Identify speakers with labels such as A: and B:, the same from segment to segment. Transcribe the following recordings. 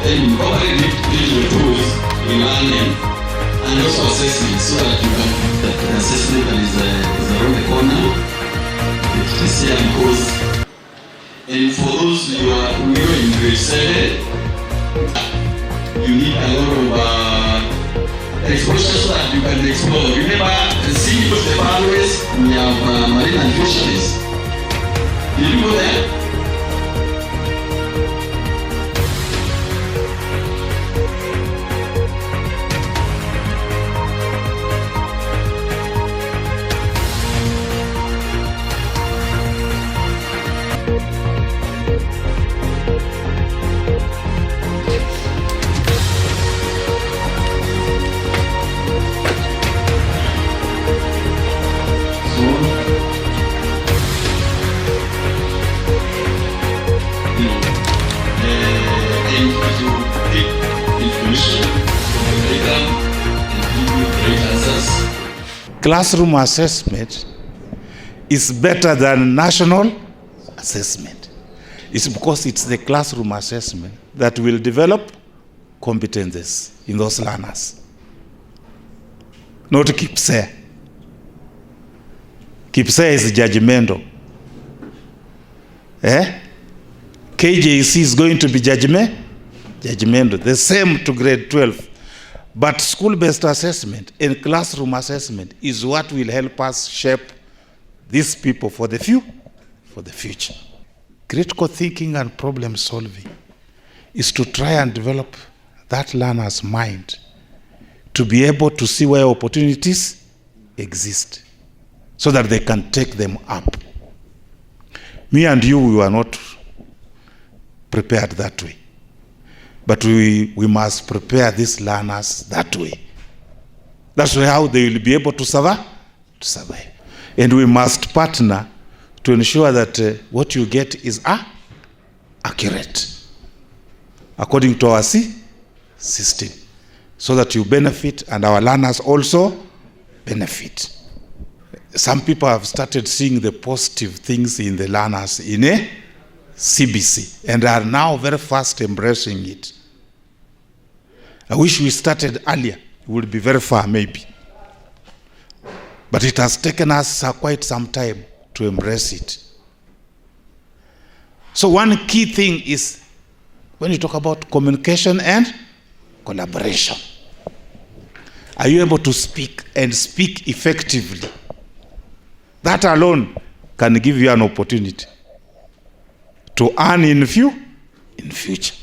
A: incorporate digital tools in learning and also assessment, so that you can the assessment is around the corner. It's here because, and for those you are in grade 7, you need a lot of exposure so that you can explore. Remember, see the pathways, we have marine and fisheries. Did you go there?
B: Classroom assessment is better than national assessment. It's because it's the classroom assessment that will develop competences in those learners. Not KIPSE. KIPSE is judgmental. KJC is going to be judgmental. The same to grade 12. But school-based assessment and classroom assessment is what will help us shape these people for the future. Critical thinking and problem solving is to try and develop that learner's mind to be able to see where opportunities exist so that they can take them up. Me and you, we were not prepared that way. But we must prepare these learners that way. That's how they will be able to survive. And we must partner to ensure that what you get is accurate according to our system, so that you benefit and our learners also benefit. Some people have started seeing the positive things in the learners in a CBC and are now very fast embracing it. I wish we started earlier. It would be very far, maybe. But it has taken us quite some time to embrace it. So one key thing is when you talk about communication and collaboration. Are you able to speak and speak effectively? That alone can give you an opportunity to earn in future.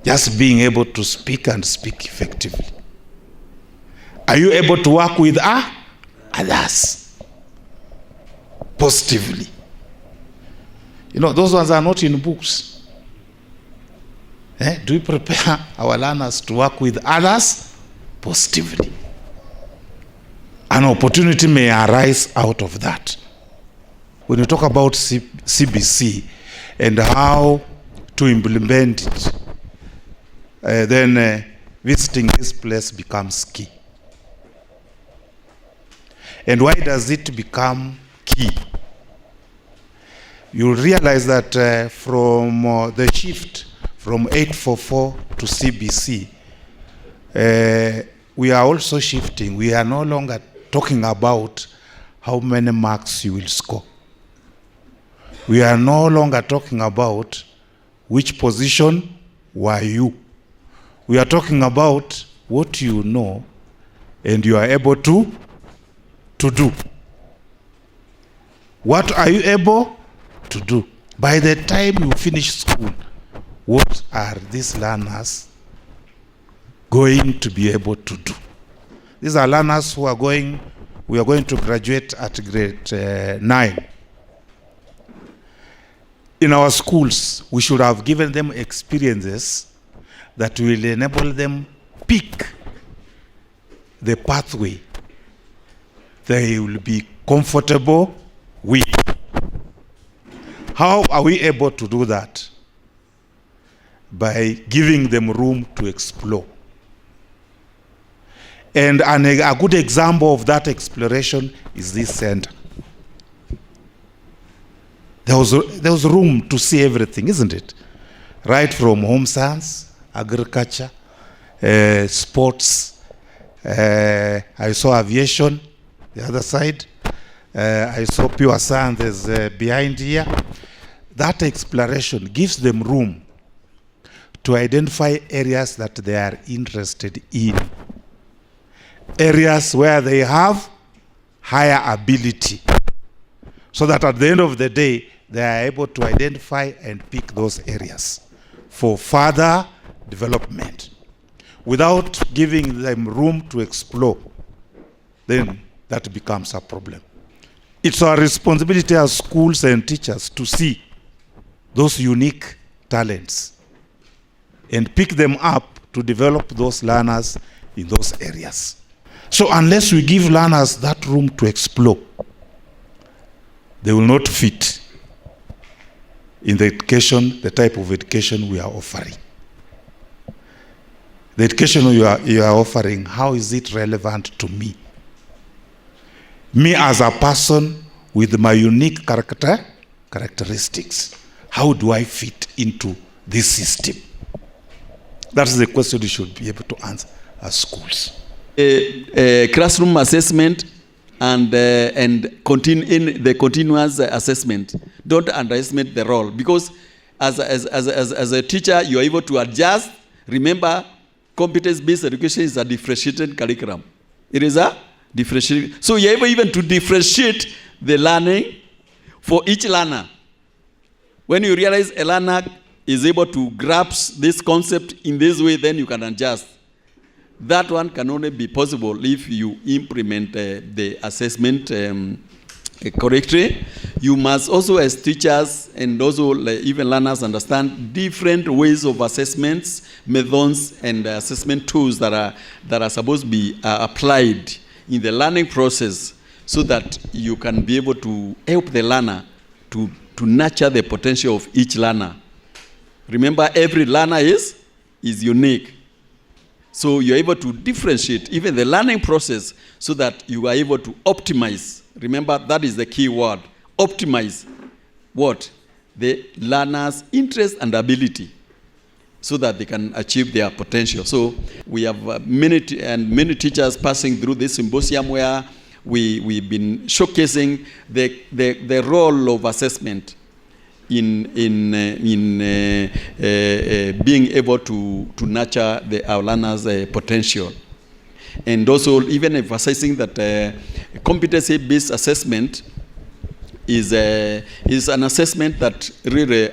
B: Just being able to speak and speak effectively. Are you able to work with others positively? You know, those ones are not in books. Do we prepare our learners to work with others positively? An opportunity may arise out of that. When you talk about CBC and how to implement it, then visiting this place becomes key. And why does it become key? You'll realize that from the shift from 844 to CBC, we are also shifting. We are no longer talking about how many marks you will score. We are no longer talking about which position were you. We are talking about what you know and you are able to do. What are you able to do? By the time you finish school, what are these learners going to be able to do? These are learners who are we are going to graduate at grade 9. In our schools, we should have given them experiences that will enable them pick the pathway they will be comfortable with. How are we able to do that? By giving them room to explore. And a good example of that exploration is this center. There was room to see everything, isn't it? right from home science, agriculture, sports. I saw aviation, the other side. I saw pure science is behind here. That exploration gives them room to identify areas that they are interested in, areas where they have higher ability, so that at the end of the day, they are able to identify and pick those areas for further development. Without giving them room to explore, then that becomes a problem. It's our responsibility as schools and teachers to see those unique talents and pick them up to develop those learners in those areas. So unless we give learners that room to explore, they will not fit in the education, the type of education we are offering. The education you are offering, how is it relevant to me? Me as a person with my unique characteristics, how do I fit into this system? That's the question you should be able to answer as schools.
C: Classroom assessment and in the continuous assessment. Don't underestimate the role, because as a teacher, you are able to adjust. Remember, competence-based education is a differentiated curriculum. It is a differentiated. So you're able even to differentiate the learning for each learner. When you realize a learner is able to grasp this concept in this way, then you can adjust. That one can only be possible if you implement the assessment correctly. You must also, as teachers and also even learners, understand different ways of assessments, methods, and assessment tools that are supposed to be applied in the learning process, so that you can be able to help the learner to nurture the potential of each learner. Remember, every learner is unique. So you're able to differentiate even the learning process so that you are able to optimize. Remember, that is the key word. Optimize what? The learner's interest and ability, so that they can achieve their potential. So we have many teachers passing through this symposium where we've been showcasing the role of assessment in being able to nurture our learners' potential. And also even emphasizing that competency-based assessment is an assessment that really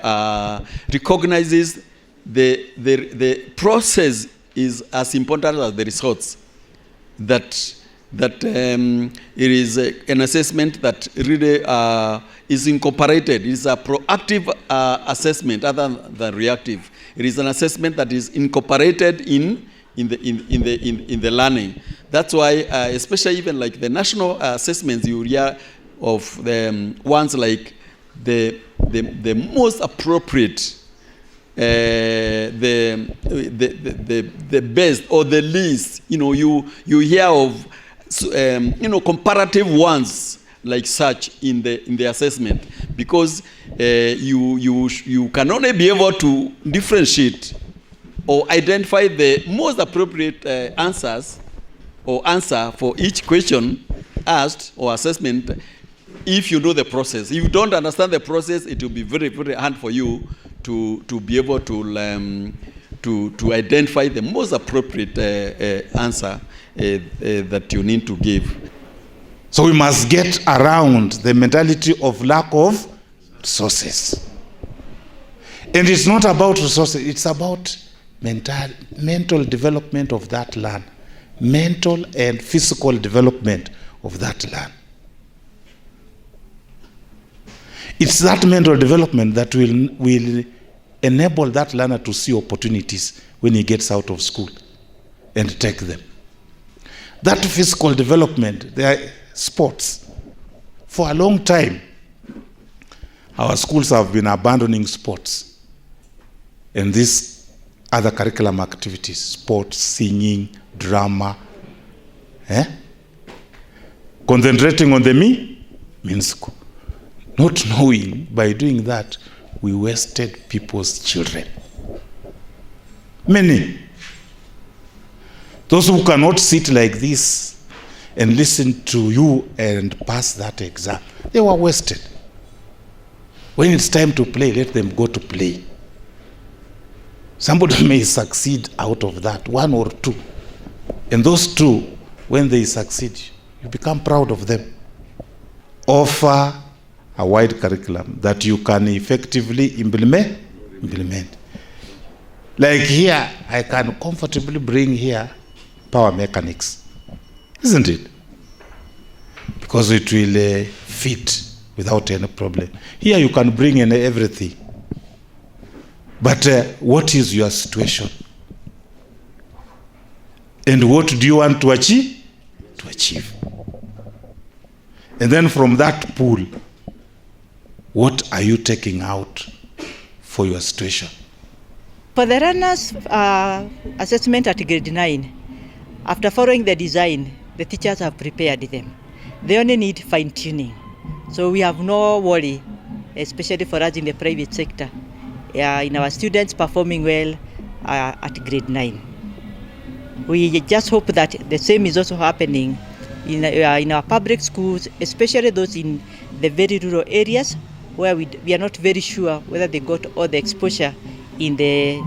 C: recognizes the process is as important as the results. That it is an assessment that really is incorporated. It is a proactive assessment rather than reactive. It is an assessment that is incorporated in the learning. That's why, especially even like the national assessments, you hear of the ones like the most appropriate, the best or the least. You hear of comparative ones like such in the assessment, because you can only be able to differentiate or identify the most appropriate answer for each question asked or assessment if you know the process. If you don't understand the process, it will be very, very hard for you to be able to identify the most appropriate answer that you need to give.
B: So we must get around the mentality of lack of resources. And it's not about resources, it's about mental development of that learner, mental and physical development of that learner. It's that mental development that will enable that learner to see opportunities when he gets out of school and take them. That physical development, there are sports. For a long time, our schools have been abandoning sports and these other curriculum activities, sports, singing, drama. Concentrating on the main school. Not knowing by doing that, we wasted people's children. Many. Those who cannot sit like this and listen to you and pass that exam, they were wasted. When it's time to play, let them go to play. Somebody may succeed out of that, 1 or 2. And those 2, when they succeed, you become proud of them. Offer a wide curriculum that you can effectively implement. Like here, I can comfortably bring here power mechanics, isn't it? Because it will fit without any problem. Here you can bring in everything. But what is your situation? And what do you want to achieve? And then from that pool, what are you taking out for your situation?
D: For the runners assessment at grade 9, after following the design, the teachers have prepared them. They only need fine-tuning. So we have no worry, especially for us in the private sector, in our students performing well at grade 9. We just hope that the same is also happening in our public schools, especially those in the very rural areas where we are not very sure whether they got all the exposure in the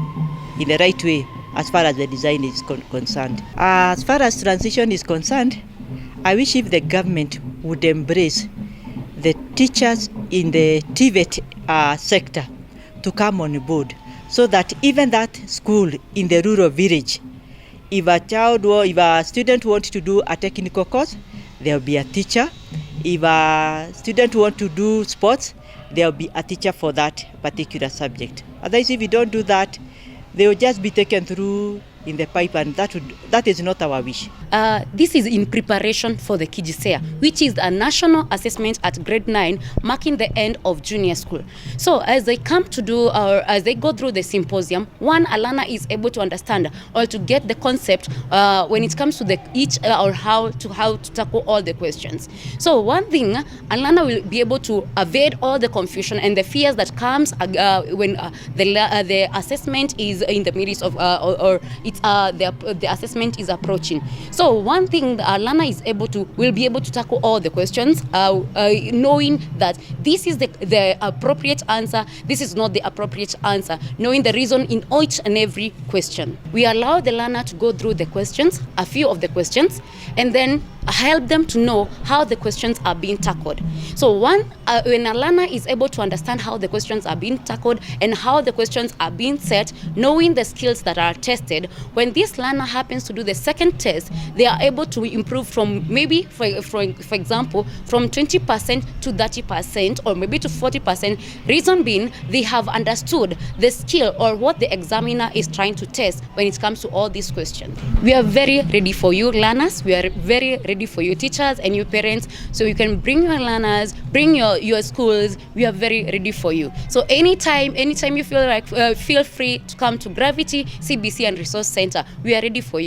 D: right way as far as the design is concerned. As far as transition is concerned, I wish if the government would embrace the teachers in the TVET sector to come on board, so that even that school in the rural village, if a student wants to do a technical course, there will be a teacher. If a student wants to do sports, there will be a teacher for that particular subject. Otherwise, if you don't do that, they will just be taken through in the pipe, and that is not our wish.
E: This is in preparation for the KIGISEA, which is a national assessment at grade 9, marking the end of junior school. So as they come to do, or as they go through the symposium, a learner is able to understand or to get the concept when it comes to or how to tackle all the questions. So one thing, a learner will be able to evade all the confusion and the fears that comes when the assessment is in the midst of the assessment is approaching. So one thing a learner will be able to tackle all the questions, knowing that this is the appropriate answer, this is not the appropriate answer, knowing the reason in each and every question. We allow the learner to go through the questions, a few of the questions, and then help them to know how the questions are being tackled. So when a learner is able to understand how the questions are being tackled and how the questions are being set, knowing the skills that are tested, when this learner happens to do the second test, they are able to improve from maybe, for example, from 20% to 30% or maybe to 40%. Reason being, they have understood the skill or what the examiner is trying to test when it comes to all these questions. We are very ready for you learners. We are very ready for you teachers and you parents, so you can bring your learners, bring your schools. We are very ready for you. So anytime you feel free to come to Gravity CBC and Resource Center. We are ready for you.